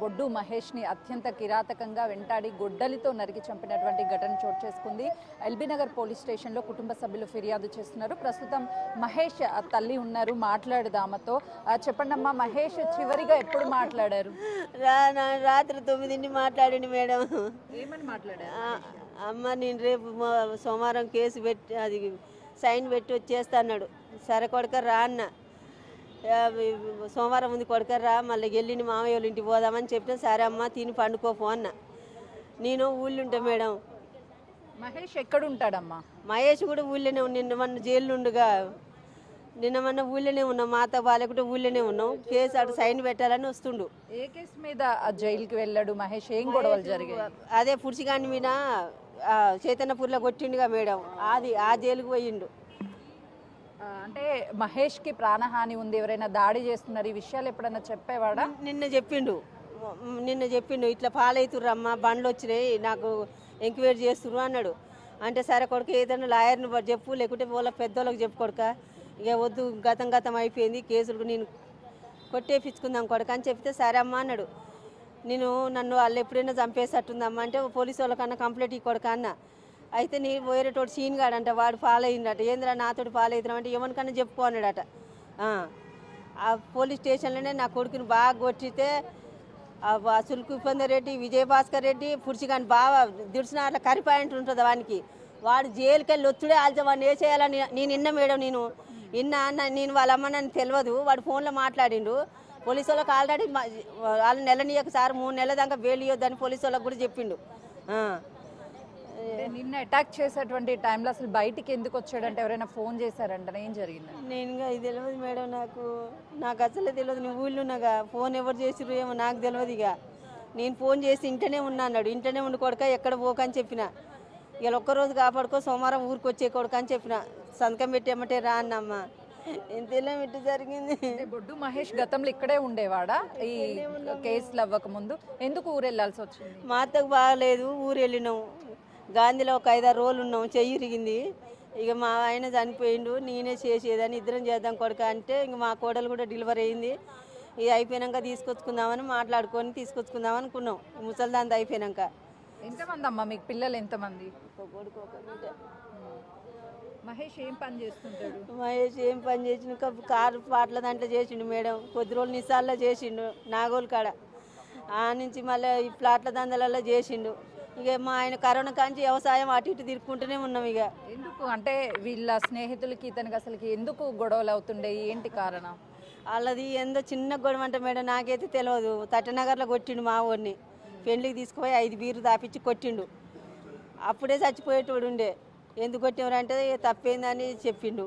బొడ్డు మహేష్ని అత్యంత కిరాతకంగా వెంటాడి గొడ్డలితో నరికి చంపినటువంటి ఘటన చోటు చేసుకుంది. ఎల్బీ నగర్ పోలీస్ స్టేషన్లో కుటుంబ సభ్యులు ఫిర్యాదు చేస్తున్నారు. ప్రస్తుతం మహేష్ తల్లి ఉన్నారు, మాట్లాడదామతో. చెప్పండి అమ్మా, మహేష్ చివరిగా ఎప్పుడు మాట్లాడారు? రాత్రి 9 మాట్లాడండి మేడం. ఏమని మాట్లాడారు? అమ్మ నేను రేపు సోమవారం కేసు పెట్టి అది సైన్ పెట్టి వచ్చేస్తా అన్నాడు. సరే కొడుక రా అన్న, సోమవారం ఉంది కొడుక రా, మళ్ళీ వెళ్ళింది మామయ్య వాళ్ళ ఇంటికి పోదామని చెప్తే సరే అమ్మ తిని పండుకోపో అన్న. నేను ఊళ్ళో ఉంటా మేడం. మహేష్ ఎక్కడ ఉంటాడమ్మా? మహేష్ కూడా ఊళ్ళోనే నిన్న మొన్న జైలు ఉండగా నిన్న మొన్న ఊళ్ళోనే ఉన్నాం. మాతో బాలేకుంటే ఊళ్ళోనే ఉన్నాం. కేసు అటు సైన్ పెట్టాలని వస్తుండు. ఏ కేసు మీద జైలుకి వెళ్ళాడు మహేష్? ఏం గొడవలు జరిగాయి? అదే పురుషిగాని మీద చైతన్యపూర్లో కొట్టిండుగా మేడం, అది ఆ జైలుకు పోయిండు. అంటే మహేష్కి ప్రాణహాని ఉంది, ఎవరైనా దాడి చేస్తున్నారు, ఈ విషయాలు ఎప్పుడైనా చెప్పేవాడా? నిన్న చెప్పిండు ఇట్లా పాలవుతుర్రమ్మ, బండ్లు వచ్చినాయి, నాకు ఎంక్వైరీ చేస్తుర్రు అన్నాడు. అంటే సరే కొడుకు ఏదైనా లాయర్ని చెప్పు, లేకుంటే వాళ్ళ పెద్దోళ్ళకి చెప్పు కొడుక, ఇక వద్దు గతం అయిపోయింది, కేసులకు నేను కొట్టేపించుకుందాం కొడుక అని చెప్తే సరే అమ్మ అన్నాడు. నన్ను వాళ్ళు ఎప్పుడైనా చంపేసట్టుందమ్మా అంటే పోలీసు వాళ్ళకన్నా కంప్లైంట్ ఈ కొడుక అన్న. అయితే నీ వేరేటోడు సీన్ గాడంట, వాడు ఫాలో అయిందట. ఏంద్రా నాతోటి ఫాలో అవుతున్నాం అంటే ఎవరికన్నా చెప్పుకో అన్నాడట. ఆ పోలీస్ స్టేషన్లోనే నా కొడుకుని బాగా కొట్టితే ఆ సుల్కు రెడ్డి, విజయభాస్కర్ రెడ్డి, పురుషిగాని బాగా దిడిసిన అట్లా కరిపాయింట్ ఉంటుంది వానికి. వాడు జైలుకి వెళ్ళి ఒత్తుడే ఆల్చే వాడిని ఏ చేయాలని నేను విన్నా మేడం. నేను వాళ్ళ అమ్మ నన్ను తెలియదు, వాడు ఫోన్లో మాట్లాడిండు. పోలీసు వాళ్ళకి ఆల్రెడీ వాళ్ళు నెలనీయక సార్ 3 నెలల దాకా బెయిల్ ఇవ్వద్దని పోలీసు వాళ్ళకి కూడా చెప్పిండు. నిన్న అటాక్ చేసేటువంటి టైంలో అసలు బయటికి ఎందుకు వచ్చాడంటే ఎవరైనా ఫోన్ చేశారంట? ఏం జరిగింది? నేను ఇది తెలియదు మేడం, నాకు అసలే తెలియదు. నేను ఊళ్ళోన్నాగా, ఫోన్ ఎవరు చేసిర్రు ఏమో నాకు తెలియదు. ఇక నేను ఫోన్ చేసి ఇంటనే ఉన్నా అన్నాడు. ఇంటనే ఉండి కొడుక ఎక్కడ పోకని చెప్పిన. ఇలా ఒక్కరోజు కాపాడుకో, సోమవారం ఊరికి వచ్చే కొడుక అని చెప్పిన. సంతకం పెట్టేమంటే రా అన్నమ్మ. ఇంతేలా ఇటు జరిగింది. బొడ్డు మహేష్ గతంలో ఇక్కడే ఉండేవాడా? ఈ కేసులు అవ్వక ముందు ఎందుకు ఊరు వెళ్ళాల్సి వచ్చింది? మా అత్తకు బాగలేదు, ఊరు వెళ్ళినాం. గాంధీలో ఒక 5-6 రోజులు ఉన్నాం. చెయ్యి ఇరిగింది. ఇక మా ఆయన చనిపోయిండు, నేనే చేసేదని ఇద్దరం చేద్దాం కొడుక అంటే ఇంక మా కోడలు కూడా డెలివరీ అయింది. ఇది అయిపోయాక తీసుకొచ్చుకుందామని మాట్లాడుకొని తీసుకొచ్చుకుందామనుకున్నాం. ముసలిదాంత అయిపోయాక. ఎంతమంది అమ్మ మీకు పిల్లలు? ఎంతమంది? ఒక కొడుకు ఒక బిడ్డ. మహేష్ ఏం పని చేస్తుంటాడు? మహేష్ ఏం పని చేసిండు, కారు పాటల దాంట్లో చేసిండు మేడం. కొద్ది రోజులు నిసాల్లో చేసిండు నాగోలు కాడ. ఆ నుంచి మళ్ళీ ఈ ప్లాట్ల దందలలో చేసిండు. ఇక మా ఆయన కరోనా కాంచి వ్యవసాయం అటు ఇటు తిరుక్కుంటూనే ఉన్నాం. ఇక ఎందుకు అంటే వీళ్ళ స్నేహితులకి ఇతనికి అసలుకి ఎందుకు గొడవలు అవుతుండే, ఏంటి కారణం? వాళ్ళది ఎంతో చిన్న గొడవ అంటే మేడం నాకైతే తెలియదు. తట్టనగర్లో కొట్టిండు మా ఊరిని. పెండ్లికి తీసుకుపోయి 5 బీరు దాపించి కొట్టిండు. అప్పుడే చచ్చిపోయేటోడు ఉండే. ఎందుకు కొట్టేవారంటే తప్పేందని చెప్పిండు.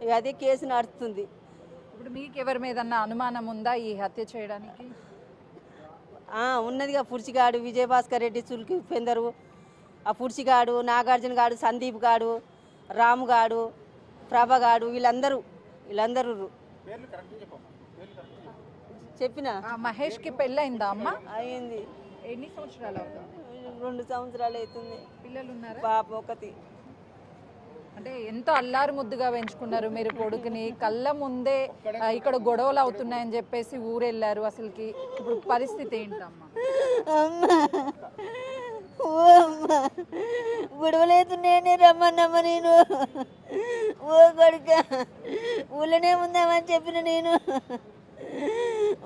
ఇక అదే కేసు నడుస్తుంది. ఇప్పుడు మీకు ఎవరి మీద అనుమానం ఉందా ఈ హత్య చేయడానికి? ఉన్నదిగా, పురుషిగాడు, విజయభాస్కర్ రెడ్డి, చుల్కి ఉపేందరు, ఆ పురుషిగాడు, నాగార్జున గాడు, సందీప్ గాడు, రాము గాడు, ప్రభ గాడు, వీళ్ళందరూ చెప్పిన. మహేష్కి పెళ్ళయిందా అమ్మ? అయింది. ఎన్ని సంవత్సరాలు అవుతుంది? 2 సంవత్సరాలు అవుతుంది. పిల్లలు ఉన్నారా? పాప ఒకటి. అంటే ఎంతో అల్లారు ముద్దుగా పెంచుకున్నారు మీరు కొడుకుని. కళ్ళ ముందే ఇక్కడ గొడవలు అవుతున్నాయని చెప్పేసి ఊరెళ్ళారు. అసలుకి ఇప్పుడు పరిస్థితి ఏంటమ్మా? గొడవలు అవుతున్నాయని రమ్మన్నమ్మ. నేను ఓ కొడుక ఊళ్ళోనే ఉందామని చెప్పిన. నేను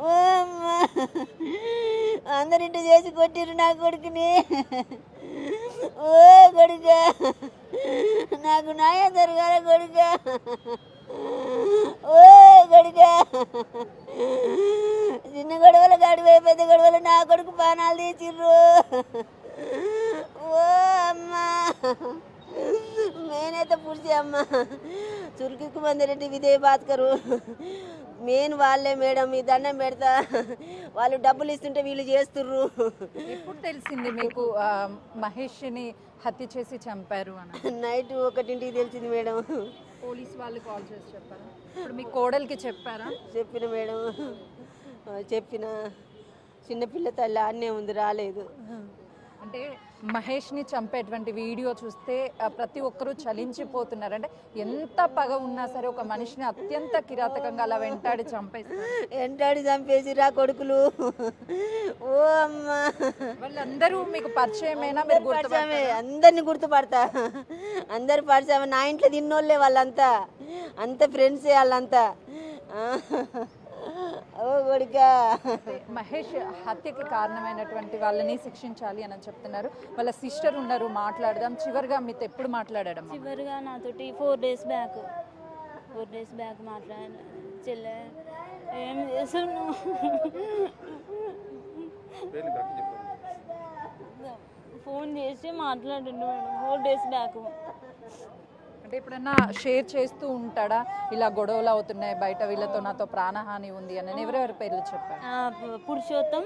ఓ అమ్మ, అందరింటి చేసి కొట్టిరు నా కొడుకుని. ఓ కొడుక నాకు న్యాయం జరగాల కొడుక. ఓ కొడుక, చిన్న గొడవలు గడిపోయి పెద్ద గొడవలు నా కొడుకు పానాలు తీసిర్రు. ఓ అమ్మ, మేనైతే పుడిచి అమ్మ. చురుకు మందిరెడ్డి, విజయభాస్కరు మెయిన్ వాళ్ళే మేడం. మీ దండం పెడతా, వాళ్ళు డబ్బులు ఇస్తుంటే వీళ్ళు చేస్తుర్రు. ఎప్పుడు తెలిసింది మీకు మహేష్ని హత్య చేసి చంపారు అని? నైట్ 1ంటికి తెలిసింది మేడం. పోలీస్ వాళ్ళు కాల్ చేసి చెప్పారా? ఇప్పుడు మీ కోడలికి చెప్పారా? చెప్పిన మేడం, చెప్పిన. చిన్నపిల్ల తల్లి ఆడనే ఉంది, రాలేదు. అంటే మహేష్ని చంపేటువంటి వీడియో చూస్తే ప్రతి ఒక్కరూ చలించిపోతున్నారు. అంటే ఎంత పగ ఉన్నా సరే ఒక మనిషిని అత్యంత కిరాతకంగా అలా వెంటాడి చంపేస్తారు. వెంటాడి చంపేసిరా కొడుకులు. ఓ అమ్మా, వాళ్ళందరూ మీకు పరిచయమేనా? మీరు పరిచయమే, అందరిని గుర్తుపడతా. అందరు పరిచయం, నా ఇంట్లో తిన్నోళ్ళే వాళ్ళంతా, అంత ఫ్రెండ్సే వాళ్ళంతా. ఓ కొడుకా, మహేష్ హత్యకి కారణమైనటువంటి వాళ్ళని శిక్షించాలి అని చెప్తున్నారు. వాళ్ళ సిస్టర్ ఉన్నారు, మాట్లాడదాం. చివరిగా మీతో ఎప్పుడు మాట్లాడాడమ్మా? చివరిగా నాతోటి 4 days బ్యాక్ మాట్లాడాను. చెల్లె ఏం చేస్తున్నావు, ఫోన్ చేసి మాట్లాడిండు మేడం 4 days బ్యాక్. అంటే ఎప్పుడన్నా షేర్ చేస్తూ ఉంటాడా, ఇలా గొడవలు అవుతున్నాయి బయట, వీళ్ళతో నాతో ప్రాణహాని ఉంది అని? ఎవరెవరి పేర్లు చెప్పారు? పురుషోత్తం,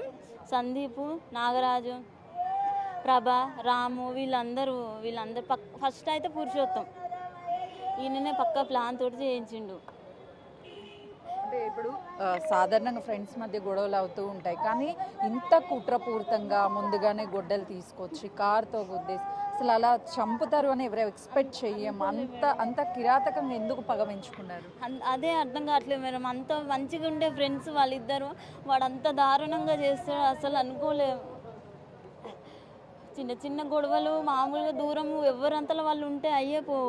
సందీపు, నాగరాజు, ప్రభ, రాము, వీళ్ళందరూ ఫస్ట్ అయితే పురుషోత్తం ఈయననే పక్క ప్లాన్ తోటి చేయించిండు. అంటే ఇప్పుడు సాధారణంగా ఫ్రెండ్స్ మధ్య గొడవలు అవుతూ ఉంటాయి, కానీ ఇంత కుట్రపూరితంగా ముందుగానే గొడ్డలు తీసుకొచ్చి కారుతో గుద్దేసి అసలు అలా చంపుతారు అని ఎవరు ఎక్స్పెక్ట్ చెయ్యం. అంత కిరాతకంగా ఎందుకు పగ పెంచుకున్నారు? అదే అర్థం కావట్లేదు మేడం. అంత మంచిగా ఉండే ఫ్రెండ్స్ వాళ్ళిద్దరు, వాడంత దారుణంగా చేస్తాడు అసలు అనుకోలేము. చిన్న చిన్న గొడవలు మామూలుగా దూరం ఎవరంతలో వాళ్ళు ఉంటే అయ్యేపో.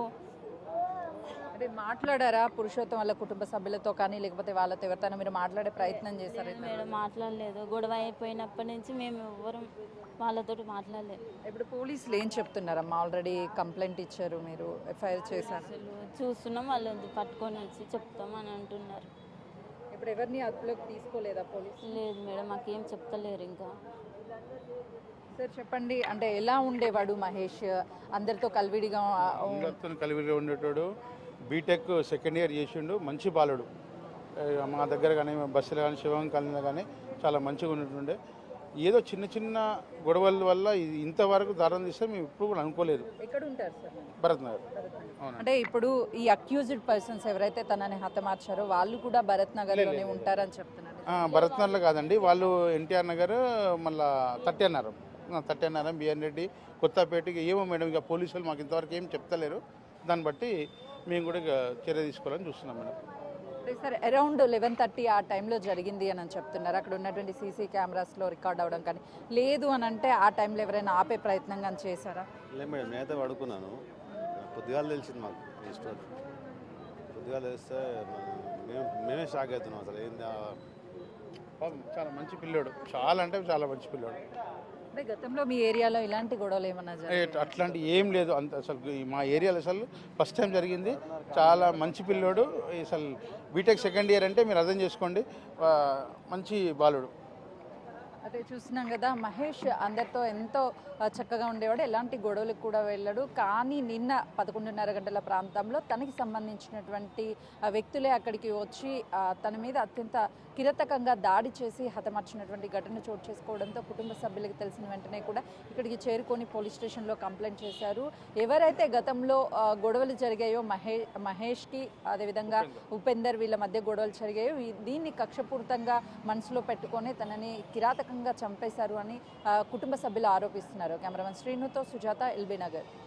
అంటే మాట్లాడారా పురుషోత్తం వాళ్ళ కుటుంబ సభ్యులతో కానీ, లేకపోతే వాళ్ళతో ఎవరితో మీరు మాట్లాడే ప్రయత్నం చేశారు? మేడం మాట్లాడలేదు. గొడవ అయిపోయినప్పటి నుంచి మేము ఎవ్వరం వాళ్ళతో మాట్లాడలేదు. ఇప్పుడు పోలీసులు ఏం చెప్తున్నారమ్మా? ఆల్రెడీ కంప్లైంట్ ఇచ్చారు, మీరు ఎఫ్ఐఆర్ చేశారు. అసలు చూస్తున్నాం, వాళ్ళు పట్టుకొని వచ్చి చెప్తాం అని అంటున్నారు. ఇప్పుడు ఎవరిని అదుపులోకి తీసుకోలేదా పోలీసు? లేదు మేడం, మాకేం చెప్తలేరు ఇంకా. సార్ చెప్పండి, అంటే ఎలా ఉండేవాడు మహేష్? అందరితో కలివిడిగా ఉండేటోడు. బీటెక్ సెకండ్ ఇయర్ చేసిండు, మంచి బాలుడు. మా దగ్గర కానీ బస్సులో కానీ శివం కాలనీలో కానీ చాలా మంచిగా ఉంటుండే. ఏదో చిన్న చిన్న గొడవల వల్ల ఇంతవరకు దారుణం తీస్తే మేము ఇప్పుడు కూడా అనుకోలేదు. ఎక్కడ ఉంటారు సార్? భరత్ నగర్. అంటే ఇప్పుడు ఈ అక్యూజ్డ్ పర్సన్స్ ఎవరైతే తనని హతమార్చారో వాళ్ళు కూడా భరత్ నగర్ లోనే ఉంటారని చెప్తున్నారు. భరత్ నగర్లో కాదండి, వాళ్ళు ఎన్టీఆర్ నగర్, మళ్ళీ తట్టెన్నారం, బిఎన్ రెడ్డి, కొత్తపేటకి ఏమో మేడం. ఇక పోలీసులు మాకు ఇంతవరకు ఏం చెప్తలేరు. దాన్ని బట్టి మేము కూడా ఇక చర్య తీసుకోవాలని చూస్తున్నాం మేడం. సార్ అరౌండ్ 11:30 ఆ టైంలో జరిగింది అని చెప్తున్నారు. అక్కడ ఉన్నటువంటి సీసీ కెమెరాస్లో రికార్డ్ అవ్వడం కానీ, లేదు అని అంటే ఆ టైంలో ఎవరైనా ఆపే ప్రయత్నం కానీ చేశారా? లేదు మేడం, నేనైతే పడుకున్నాను. పొద్దుగాల తెలిసింది మాకు ఈ స్టోరీ. పొద్దుగాల తెలిస్తే మేమే షాక్ అవుతున్నాం. అసలు ఏంది, చాలా మంచి పిల్లోడు, చాలా అంటే చాలా మంచి పిల్లోడు. అంటే గతంలో మీ ఏరియాలో ఇలాంటి గొడవలు ఏమన్నా జరిగాయా? అట్లాంటి ఏం లేదు. అంత అసలు మా ఏరియాలో అసలు ఫస్ట్ టైం జరిగింది. చాలా మంచి పిల్లోడు. అసలు బీటెక్ సెకండ్ ఇయర్ అంటే మీరు అర్థం చేసుకోండి, మంచి బాలుడు. అదే చూస్తున్నాం కదా, మహేష్ అందరితో ఎంతో చక్కగా ఉండేవాడు, ఎలాంటి గొడవలకు కూడా వెళ్ళాడు. కానీ నిన్న 11:30 గంటల ప్రాంతంలో తనకి సంబంధించినటువంటి వ్యక్తులే అక్కడికి వచ్చి తన మీద అత్యంత కిరాతకంగా దాడి చేసి హతమార్చినటువంటి ఘటన చోటు చేసుకోవడంతో కుటుంబ సభ్యులకు తెలిసిన వెంటనే కూడా ఇక్కడికి చేరుకొని పోలీస్ స్టేషన్లో కంప్లైంట్ చేశారు. ఎవరైతే గతంలో గొడవలు జరిగాయో మహేష్కి, అదేవిధంగా ఉపేందర్, వీళ్ళ మధ్య గొడవలు జరిగాయో దీన్ని కక్షపూరితంగా మనసులో పెట్టుకొని తనని కిరాతకంగా చంపేశారు అని కుటుంబ సభ్యులు ఆరోపిస్తున్నారు. కెమెరామెన్ శ్రీనుతో సుజాత, ఎల్బీ నగర్.